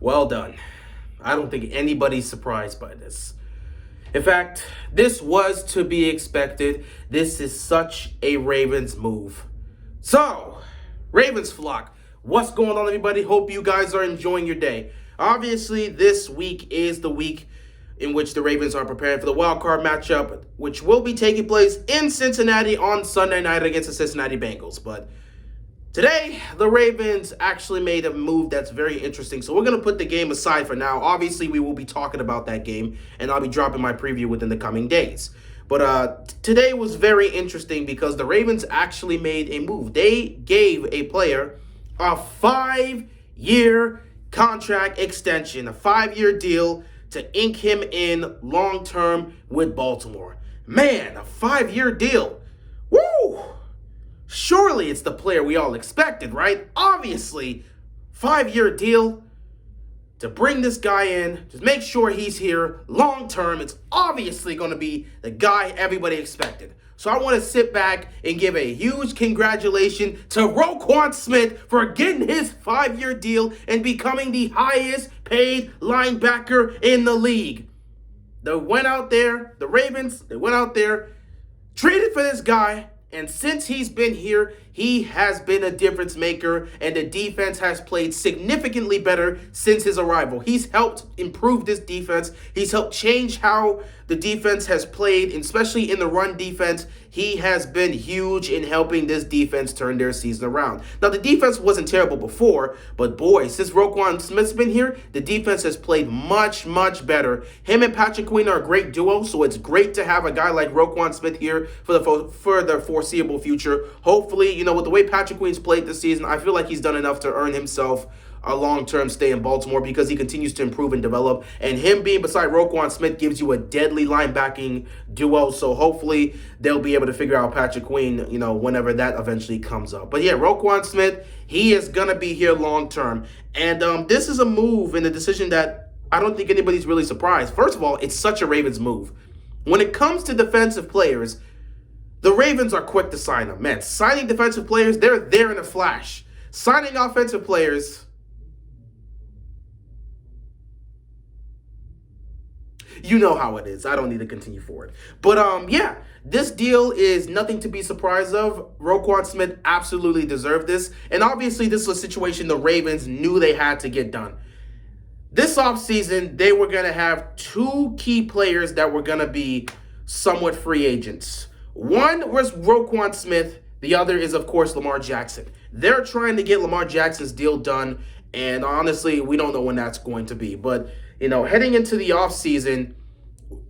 Well done. I don't think anybody's surprised by this. In fact, this was to be expected. This is such a Ravens move. So, Ravens flock, what's going on, everybody? Hope you guys are enjoying your day. Obviously, this week is the week in which the Ravens are preparing for the wild card matchup, which will be taking place in Cincinnati on Sunday night against the Cincinnati Bengals. But today, the Ravens actually made a move that's very interesting. So we're going to put the game aside for now. Obviously, we will be talking about that game, and I'll be dropping my preview within the coming days. But today was very interesting because the Ravens actually made a move. They gave a player a 5-year contract extension, a 5-year deal to ink him in long-term with Baltimore. Man, a 5-year deal. Woo! Surely it's the player we all expected, right? Obviously, 5-year deal to bring this guy in, just make sure he's here long term. It's obviously going to be the guy everybody expected. So I want to sit back and give a huge congratulations to Roquan Smith for getting his 5-year deal and becoming the highest paid linebacker in the league. They went out there, the Ravens, they went out there, traded for this guy. And since he's been here, he has been a difference maker, and the defense has played significantly better since his arrival. He's helped improve this defense. He's helped change how the defense has played, especially in the run defense. He has been huge in helping this defense turn their season around. Now, the defense wasn't terrible before, but boy, since Roquan Smith's been here, the defense has played much, much better. Him and Patrick Queen are a great duo, so it's great to have a guy like Roquan Smith here for the foreseeable future. Hopefully, with the way Patrick Queen's played this season, I feel like he's done enough to earn himself a long-term stay in Baltimore because he continues to improve and develop. And him being beside Roquan Smith gives you a deadly linebacking duo. So hopefully they'll be able to figure out Patrick Queen, whenever that eventually comes up. But yeah, Roquan Smith, he is going to be here long-term. And this is a move and a decision that I don't think anybody's really surprised. First of all, it's such a Ravens move. When it comes to defensive players, the Ravens are quick to sign them. Man, signing defensive players, they're there in a flash. Signing offensive players, you know how it is. I don't need to continue forward. But yeah, this deal is nothing to be surprised of. Roquan Smith absolutely deserved this. And obviously, this was a situation the Ravens knew they had to get done. This offseason, they were going to have 2 key players that were going to be somewhat free agents. One was Roquan Smith. The other is, of course, Lamar Jackson. They're trying to get Lamar Jackson's deal done. And honestly, we don't know when that's going to be. But heading into the offseason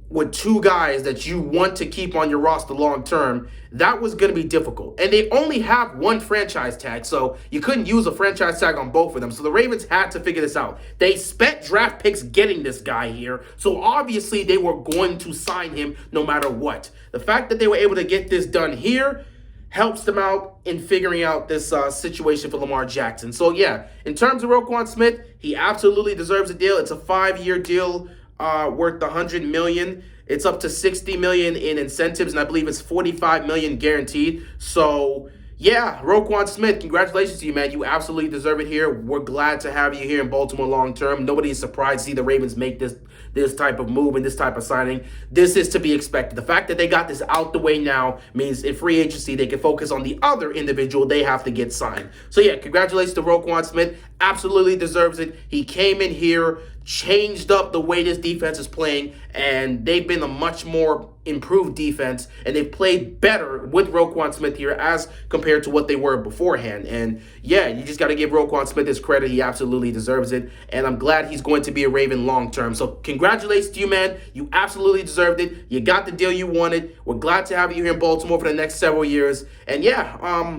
with 2 guys that you want to keep on your roster long term, that was going to be difficult. And they only have 1 franchise tag, so you couldn't use a franchise tag on both of them. So the Ravens had to figure this out. They spent draft picks getting this guy here, so obviously they were going to sign him no matter what. The fact that they were able to get this done here helps them out in figuring out this situation for Lamar Jackson. So yeah, in terms of Roquan Smith, he absolutely deserves a deal. It's a 5-year deal worth $100 million. It's up to $60 million in incentives, and I believe it's $45 million guaranteed. So yeah, Roquan Smith, congratulations to you, man. You absolutely deserve it here. We're glad to have you here in Baltimore long term. Nobody is surprised to see the Ravens make this type of move and this type of signing. This is to be expected. The fact that they got this out the way now means in free agency they can focus on the other individual they have to get signed. So yeah, congratulations to Roquan Smith. Absolutely deserves it. He came in here, changed up the way this defense is playing, and they've been a much more improved defense, and they've played better with Roquan Smith here as compared to what they were beforehand. And yeah, you just got to give Roquan Smith his credit. He absolutely deserves it, and I'm glad he's going to be a Raven long term. So congratulations to you, man. You absolutely deserved it. You got the deal you wanted. We're glad to have you here in Baltimore for the next several years. And yeah,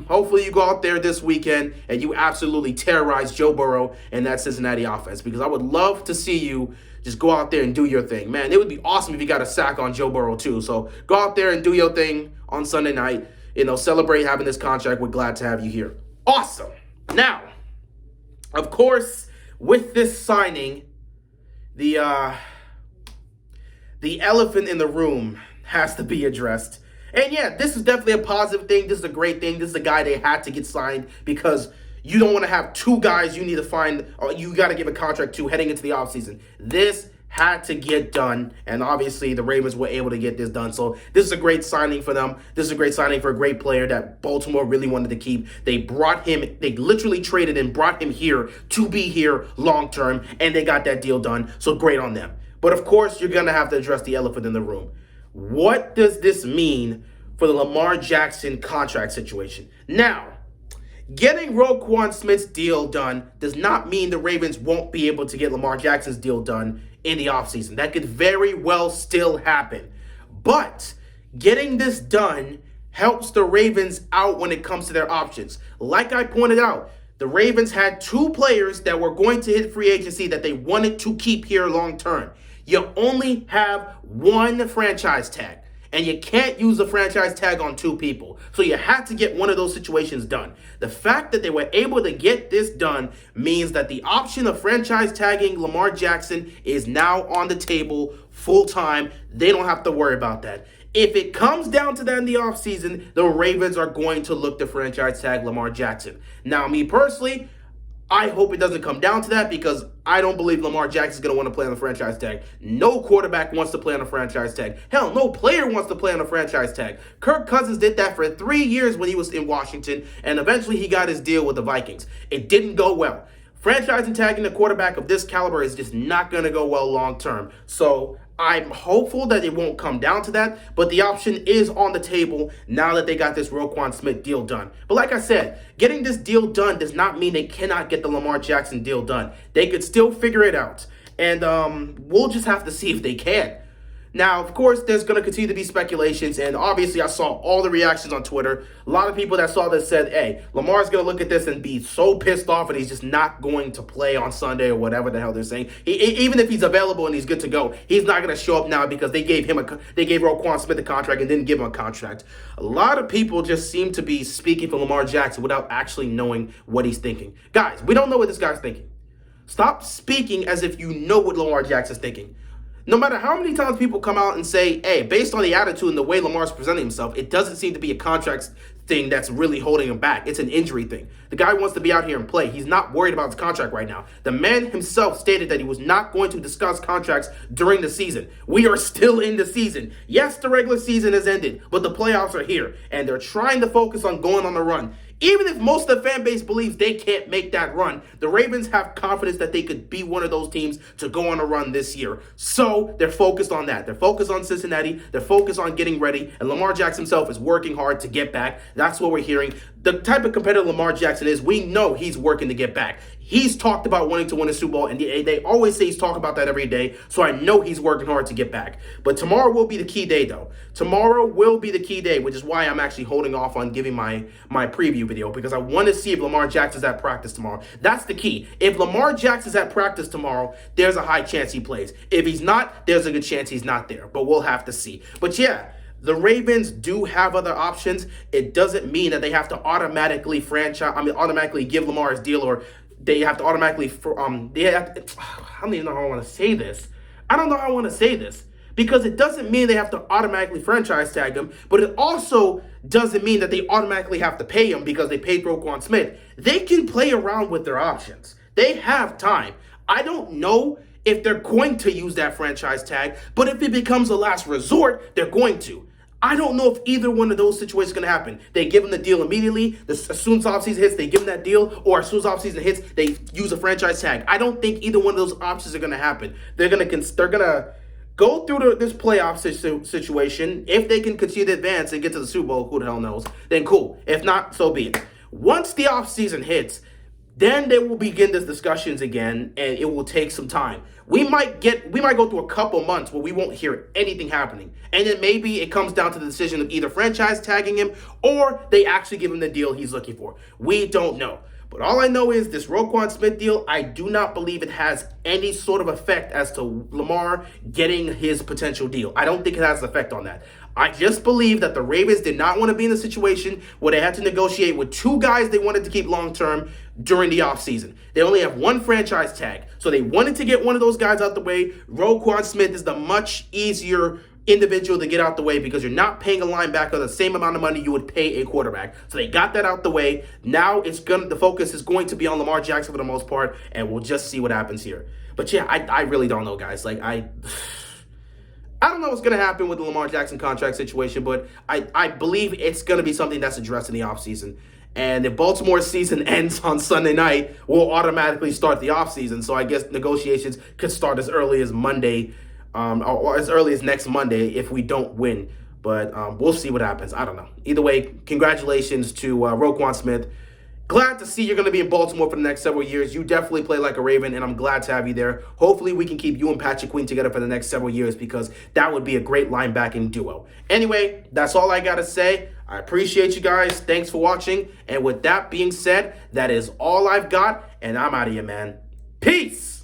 hopefully you go out there this weekend and you absolutely terrorize Joe Burrow and that Cincinnati offense, because I would love to see you just go out there and do your thing. Man, it would be awesome if you got a sack on Joe Burrow too. So go out there and do your thing on Sunday night. Celebrate having this contract. We're glad to have you here. Awesome. Now, of course, with this signing, the elephant in the room has to be addressed. And yeah, this is definitely a positive thing. This is a great thing. This is a guy they had to get signed because you don't want to have two guys you need to find, or you got to give a contract to heading into the offseason. This had to get done, and obviously the Ravens were able to get this done. So this is a great signing for them. This is a great signing for a great player that Baltimore really wanted to keep. They literally traded and brought him here to be here long term, and they got that deal done. So great on them. But of course, you're going to have to address the elephant in the room. What does this mean for the Lamar Jackson contract situation? Now, getting Roquan Smith's deal done does not mean the Ravens won't be able to get Lamar Jackson's deal done in the offseason. That could very well still happen. But getting this done helps the Ravens out when it comes to their options. Like I pointed out, the Ravens had two players that were going to hit free agency that they wanted to keep here long term. You only have one franchise tag, and you can't use a franchise tag on two people. So you had to get one of those situations done. The fact that they were able to get this done means that the option of franchise tagging Lamar Jackson is now on the table full time. They don't have to worry about that. If it comes down to that in the offseason, the Ravens are going to look to franchise tag Lamar Jackson. Now, me personally, I hope it doesn't come down to that because I don't believe Lamar Jackson is going to want to play on the franchise tag. No quarterback wants to play on a franchise tag. Hell, no player wants to play on a franchise tag. Kirk Cousins did that for 3 years when he was in Washington, and eventually he got his deal with the Vikings. It didn't go well. Franchising tagging a quarterback of this caliber is just not going to go well long term. So I'm hopeful that it won't come down to that, but the option is on the table now that they got this Roquan Smith deal done. But like I said, getting this deal done does not mean they cannot get the Lamar Jackson deal done. They could still figure it out, and we'll just have to see if they can. Now, of course, there's going to continue to be speculations, and obviously I saw all the reactions on Twitter. A lot of people that saw this said, hey, Lamar's going to look at this and be so pissed off and he's just not going to play on Sunday or whatever the hell they're saying. Even if he's available and he's good to go, he's not going to show up now because they gave Roquan Smith a contract and didn't give him a contract. A lot of people just seem to be speaking for Lamar Jackson without actually knowing what he's thinking. Guys, we don't know what this guy's thinking. Stop speaking as if you know what Lamar Jackson's thinking. No matter how many times people come out and say, hey, based on the attitude and the way Lamar's presenting himself, it doesn't seem to be a contract thing that's really holding him back. It's an injury thing. The guy wants to be out here and play. He's not worried about his contract right now. The man himself stated that he was not going to discuss contracts during the season. We are still in the season. Yes, the regular season has ended, but the playoffs are here, and they're trying to focus on going on the run. Even if most of the fan base believes they can't make that run, the Ravens have confidence that they could be one of those teams to go on a run this year. So they're focused on that. They're focused on Cincinnati. They're focused on getting ready. And Lamar Jackson himself is working hard to get back. That's what we're hearing. The type of competitor Lamar Jackson is, we know he's working to get back. He's talked about wanting to win a Super Bowl, and they always say he's talking about that every day, so I know he's working hard to get back. But tomorrow will be the key day, though. Tomorrow will be the key day, which is why I'm actually holding off on giving my preview video, because I want to see if Lamar Jackson's at practice tomorrow. That's the key. If Lamar Jackson's at practice tomorrow, there's a high chance he plays. If he's not, there's a good chance he's not there, but we'll have to see. But yeah, the Ravens do have other options. It doesn't mean that they have to automatically give Lamar his deal, or they have to automatically, I don't even know how I want to say this. Because it doesn't mean they have to automatically franchise tag him, but it also doesn't mean that they automatically have to pay him because they paid Roquan Smith. They can play around with their options. They have time. I don't know if they're going to use that franchise tag, but if it becomes a last resort, they're going to. I don't know if either one of those situations is going to happen. They give him the deal immediately. As soon as offseason hits, they give him that deal. Or as soon as offseason hits, they use a franchise tag. I don't think either one of those options are going to happen. They're going to go through this playoff situation. If they can continue to advance and get to the Super Bowl, who the hell knows, then cool. If not, so be it. Once the offseason hits, then they will begin these discussions again, and it will take some time. We might go through a couple months where we won't hear anything happening. And then maybe it comes down to the decision of either franchise tagging him or they actually give him the deal he's looking for. We don't know. But all I know is this Roquan Smith deal, I do not believe it has any sort of effect as to Lamar getting his potential deal. I don't think it has an effect on that. I just believe that the Ravens did not want to be in a situation where they had to negotiate with two guys they wanted to keep long-term during the offseason. They only have one franchise tag. So they wanted to get one of those guys out the way. Roquan Smith is the much easier individual to get out the way because you're not paying a linebacker the same amount of money you would pay a quarterback. So they got that out the way. Now the focus is going to be on Lamar Jackson for the most part, and we'll just see what happens here. But yeah, I really don't know, guys. Like I don't know what's going to happen with the Lamar Jackson contract situation, but I believe it's going to be something that's addressed in the offseason. And if Baltimore's season ends on Sunday night, we'll automatically start the offseason. So I guess negotiations could start as early as Monday, or as early as next Monday if we don't win. But we'll see what happens. I don't know. Either way, congratulations to Roquan Smith. Glad to see you're going to be in Baltimore for the next several years. You definitely play like a Raven, and I'm glad to have you there. Hopefully, we can keep you and Patrick Queen together for the next several years because that would be a great linebacking duo. Anyway, that's all I got to say. I appreciate you guys. Thanks for watching. And with that being said, that is all I've got, and I'm out of here, man. Peace!